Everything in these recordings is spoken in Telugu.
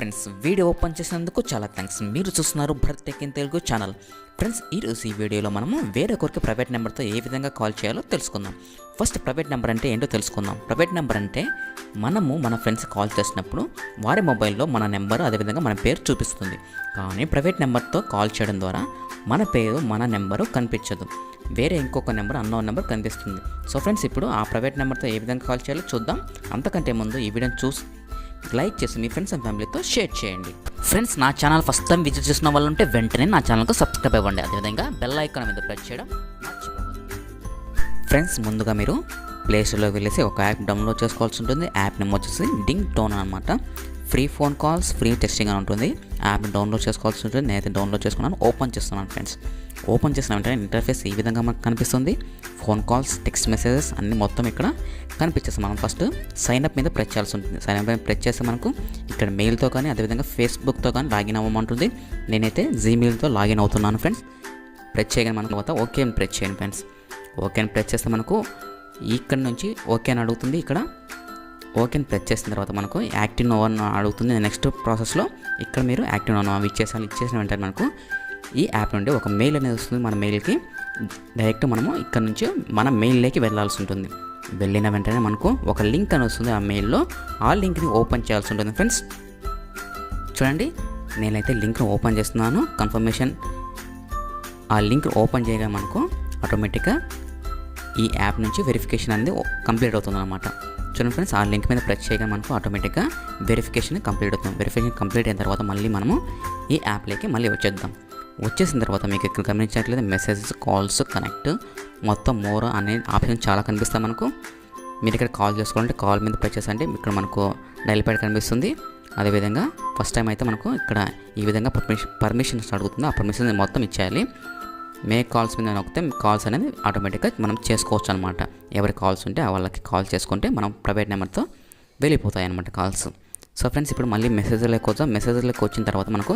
ఫ్రెండ్స్ వీడియో ఓపెన్ చేసినందుకు చాలా థ్యాంక్స్. మీరు చూస్తున్నారు Bharat tech in Telugu channel. Friends ఈరోజు ఈ వీడియోలో మనము వేరొకరికి ప్రైవేట్ నెంబర్తో ఏ విధంగా కాల్ చేయాలో తెలుసుకుందాం. ఫస్ట్ ప్రైవేట్ నెంబర్ అంటే ఏంటో తెలుసుకుందాం. ప్రైవేట్ నెంబర్ అంటే మనము మన ఫ్రెండ్స్ కాల్ చేసినప్పుడు వారి మొబైల్లో మన నెంబర్ అదేవిధంగా మన పేరు చూపిస్తుంది. కానీ ప్రైవేట్ నెంబర్తో కాల్ చేయడం ద్వారా మన పేరు మన నెంబరు కనిపించదు, వేరే ఇంకొక నెంబర్ అన్నోన్ నెంబర్ కనిపిస్తుంది. సో ఫ్రెండ్స్ ఇప్పుడు ఆ ప్రైవేట్ నెంబర్తో ఏ విధంగా కాల్ చేయాలో చూద్దాం. అంతకంటే ముందు ఈ వీడియోని చూసి లైక్ చేసి మీ ఫ్రెండ్స్ అండ్ ఫ్యామిలీతో షేర్ చేయండి. ఫ్రెండ్స్ నా ఛానల్ ఫస్ట్ టైం విజిట్ చేసిన వాళ్ళు ఉంటే వెంటనే నా ఛానల్కు సబ్స్క్రైబ్ అవ్వండి, అదేవిధంగా బెల్ ఐకాన్ మీద ప్రెస్ చేయడం మర్చిపోవద్దు. ఫ్రెండ్స్ ముందుగా మీరు ప్లేస్టోర్లోకి వెళ్ళేసి ఒక యాప్ డౌన్లోడ్ చేసుకోవాల్సి ఉంటుంది. యాప్ నేమ్ వచ్చేసి డింగ్ టోన్ అనమాట. Free phone calls free testing అని ఉంటుంది. యాప్ని డౌన్లోడ్ చేసుకోవాల్సి ఉంటుంది. నేనైతే డౌన్లోడ్ చేసుకున్నాను, ఓపెన్ చేస్తున్నాను. ఫ్రెండ్స్ ఓపెన్ చేసిన వెంటనే ఇంటర్ఫేస్ ఈ విధంగా మనకు కనిపిస్తుంది. ఫోన్ కాల్స్, టెక్స్ట్ మెసేజెస్ అన్నీ మొత్తం ఇక్కడ కనిపించేస్తాం. మనం ఫస్ట్ సైన్అప్ మీద ప్రెస్ చేయాల్సి ఉంటుంది. సైన్అప్ మీద ప్రెస్ చేస్తే మనకు ఇక్కడ మెయిల్తో కానీ అదేవిధంగా ఫేస్బుక్తో కానీ లాగిన్ అవ్వమంటుంది. నేనైతే జీమెయిల్తో లాగిన్ అవుతున్నాను. ఫ్రెండ్స్ ప్రెస్ చేయగానే మనకు తర్వాత ఓకే అని ప్రెస్ చేయండి. ఫ్రెండ్స్ ఓకే అని ప్రెస్ చేస్తే మనకు ఇక్కడ నుంచి ఓకే అని అడుగుతుంది. ఇక్కడ ఓకే అని ప్రెస్ చేసిన తర్వాత మనకు యాక్టివ్ నో అని అడుగుతుంది. నెక్స్ట్ ప్రాసెస్లో ఇక్కడ మీరు యాక్టివ్ నో అవి ఇచ్చేసిన వెంటనే మనకు ఈ యాప్ నుండి ఒక మెయిల్ అనేది వస్తుంది. మన మెయిల్కి డైరెక్ట్ మనము ఇక్కడ నుంచి మన మెయిల్లోకి వెళ్ళాల్సి ఉంటుంది. వెళ్ళిన వెంటనే మనకు ఒక లింక్ అని వస్తుంది. ఆ మెయిల్లో ఆ లింక్ని ఓపెన్ చేయాల్సి ఉంటుంది. ఫ్రెండ్స్ చూడండి, నేనైతే లింక్ను ఓపెన్ చేస్తున్నాను. కన్ఫర్మేషన్ ఆ లింక్ ఓపెన్ చేయగా మనకు ఆటోమేటిక్గా ఈ యాప్ నుంచి వెరిఫికేషన్ అనేది కంప్లీట్ అవుతుంది అనమాట. చూడండి ఫ్రెండ్స్, ఆ లింక్ మీద ప్రెస్ చేయగా మనకు ఆటోమేటిక్గా వెరిఫికేషన్ కంప్లీట్ అవుతుంది. వెరిఫికేషన్ కంప్లీట్ అయిన తర్వాత మళ్ళీ మనము ఈ యాప్లోకి మళ్ళీ వచ్చేద్దాం. వచ్చేసిన తర్వాత మీకు ఇక్కడ గమనించినట్లయితే మెసేజెస్, కాల్స్, కనెక్ట్, మొత్తం మోర్ అనే ఆప్షన్ చాలా కనిపిస్తాయి మనకు. మీరు ఇక్కడ కాల్ చేసుకోవాలంటే కాల్ మీద ప్రెస్ చేస్తే ఇక్కడ మనకు డైల్ ప్యాడ్ కనిపిస్తుంది. అదేవిధంగా ఫస్ట్ టైం అయితే మనకు ఇక్కడ ఈ విధంగా పర్మిషన్స్ అడుగుతుంది. ఆ పర్మిషన్ మొత్తం ఇచ్చేయాలి. మేక్ కాల్స్ మీద నొక్కితే కాల్స్ అనేది ఆటోమేటిక్గా మనం చేసుకోవచ్చు అనమాట. ఎవరి కాల్స్ ఉంటే వాళ్ళకి కాల్ చేసుకుంటే మనం ప్రైవేట్ నెంబర్తో వెళ్ళిపోతాయి అనమాట కాల్స్. సో ఫ్రెండ్స్ ఇప్పుడు మళ్ళీ మెసేజ్లోకి వచ్చాం. మెసేజ్లోకి వచ్చిన తర్వాత మనకు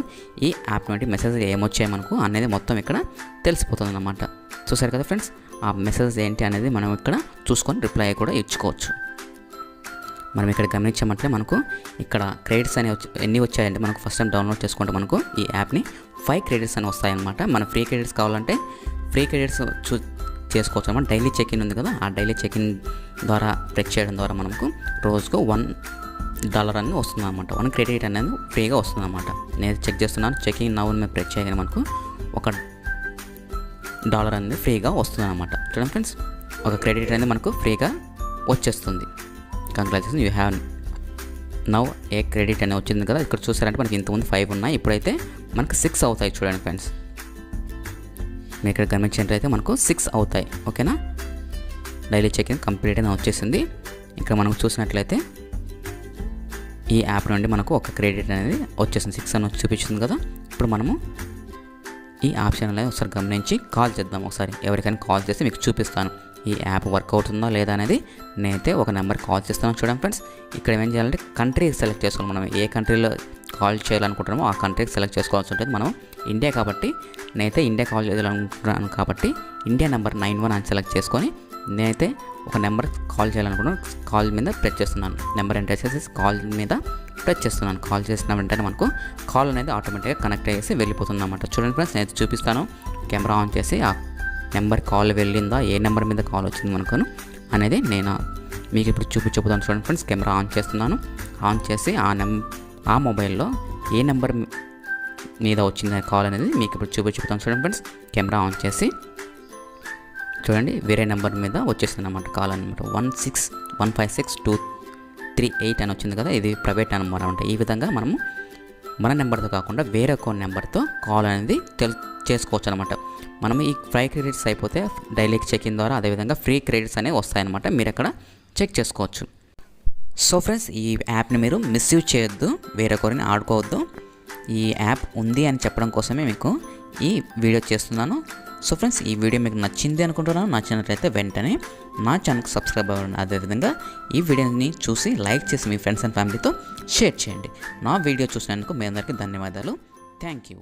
ఈ యాప్ నుండి మెసేజ్ ఏమొచ్చాయి మనకు అనేది మొత్తం ఇక్కడ తెలిసిపోతుంది అనమాట. చూసారు కదా ఫ్రెండ్స్, ఆ మెసేజ్ ఏంటి అనేది మనం ఇక్కడ చూసుకొని రిప్లై కూడా ఇచ్చుకోవచ్చు. మనం ఇక్కడ గమనించామంటే మనకు ఇక్కడ క్రెడిట్స్ అనేవి ఎన్ని వచ్చాయంటే మనకు ఫస్ట్ టైం డౌన్లోడ్ చేసుకుంటే మనకు ఈ యాప్ని 5 క్రెడిట్స్ అని వస్తాయన్నమాట. మన ఫ్రీ క్రెడిట్స్ కావాలంటే ఫ్రీ క్రెడిట్స్ చేసుకోవచ్చు అనమాట. డైలీ చెక్ ఇన్ ఉంది కదా, ఆ డైలీ చెక్ ఇన్ ద్వారా ప్రెస్ చేయడం ద్వారా మనకు రోజుకు $1 అని వస్తుంది అనమాట. 1 క్రెడిట్ అనేది ఫ్రీగా వస్తుంది అనమాట. నేను చెక్ చేస్తున్నాను. చెకింగ్ నౌ మీద ప్రెస్ చేయగానే మనకు $1 అనేది ఫ్రీగా వస్తుంది అనమాట. చూడండి ఫ్రెండ్స్, ఒక క్రెడిట్ అనేది మనకు ఫ్రీగా వచ్చేస్తుంది. Congratulations, you have now A credit అనేది వచ్చింది కదా. ఇక్కడ చూసారంటే మనకి ఇంతకుముందు 5 ఉన్నాయి, ఇప్పుడైతే మనకు 6 అవుతాయి. చూడండి ఫ్రెండ్స్, మీరు ఇక్కడ గమనించినట్లయితే మనకు 6 అవుతాయి. ఓకేనా, డైలీ చెకింగ్ కంప్లీట్ అని వచ్చేసింది. ఇక్కడ మనకు చూసినట్లయితే ఈ యాప్ నుండి మనకు ఒక క్రెడిట్ అనేది వచ్చేసింది. 6 అని చూపించింది కదా. ఇప్పుడు మనము ఈ ఆప్షన్ అనేది ఒకసారి గమనించి కాల్ చేద్దాం. ఒకసారి ఎవరికైనా కాల్ చేస్తే మీకు చూపిస్తాను ఈ యాప్ వర్క్ అవుతుందా లేదా అనేది. నేనైతే ఒక నెంబర్ కాల్ చేస్తాను. చూడండి ఫ్రెండ్స్, ఇక్కడ ఏం చేయాలంటే కంట్రీ సెలెక్ట్ చేసుకోవాలి. మనం ఏ కంట్రీలో కాల్ చేయాలనుకుంటున్నామో ఆ కంట్రీకి సెలెక్ట్ చేసుకోవాల్సి ఉంటుంది. మనం ఇండియా కాబట్టి నేనైతే ఇండియా కాల్ చేయాలనుకుంటున్నాను కాబట్టి ఇండియా నెంబర్ 91 అని సెలెక్ట్ చేసుకొని నేనైతే ఒక నెంబర్ కాల్ చేయాలనుకుంటున్నాను. కాల్ మీద ప్రెస్ చేస్తున్నాను. నెంబర్ ఎంటర్ చేసేసి కాల్ మీద ప్రెస్ చేస్తున్నాను. కాల్ చేసిన వెంటనే మనకు కాల్ అనేది ఆటోమేటిక్గా కనెక్ట్ అయ్యేసి వెళ్ళిపోతుంది అన్నమాట. చూడండి ఫ్రెండ్స్, నేను చూపిస్తాను. కెమెరా ఆన్ చేసి ఆ నెంబర్ కాల్ వెళ్ళిందా, ఏ నెంబర్ మీద కాల్ వచ్చింది మనకు అనేది నేను మీకు ఇప్పుడు చూపిస్తాను. చూడండి ఫ్రెండ్స్, కెమెరా ఆన్ చేస్తున్నాను. ఆన్ చేసి ఆ మొబైల్లో ఏ నెంబర్ మీద వచ్చింది కాల్ అనేది మీకు ఇప్పుడు చూపిస్తాను. చూడండి ఫ్రెండ్స్, కెమెరా ఆన్ చేసి చూడండి, వేరే నెంబర్ మీద వచ్చేసింది అన్నమాట కాల్ అనమాట. 161562338 అని వచ్చింది కదా. ఇది ప్రైవేట్ నెంబర్ అనమాట. ఈ విధంగా మనము మన నెంబర్తో కాకుండా వేరొక నెంబర్తో కాల్ అనేది చేసుకోవచ్చు అనమాట. మనం ఈ 5 క్రెడిట్స్ అయిపోతే డైలీ చెక్ ఇన్ ద్వారా అదేవిధంగా ఫ్రీ క్రెడిట్స్ అనేవి వస్తాయన్నమాట. మీరు అక్కడ చెక్ చేసుకోవచ్చు. సో ఫ్రెండ్స్, ఈ యాప్ని మీరు మిస్యూజ్ చేయొద్దు, వేరొకరిని ఆడుకోవద్దు. ఈ యాప్ ఉంది అని చెప్పడం కోసమే మీకు ఈ వీడియో చేస్తున్నాను. సో ఫ్రెండ్స్, ఈ వీడియో మీకు నచ్చింది అనుకుంటున్నాను. నచ్చినట్లయితే వెంటనే నా ఛానల్కి సబ్స్క్రైబ్ అవ్వండి. అదేవిధంగా ఈ వీడియోని చూసి లైక్ చేసి మీ ఫ్రెండ్స్ అండ్ ఫ్యామిలీతో షేర్ చేయండి. నా వీడియో చూసినందుకు మీ అందరికీ ధన్యవాదాలు. Thank you.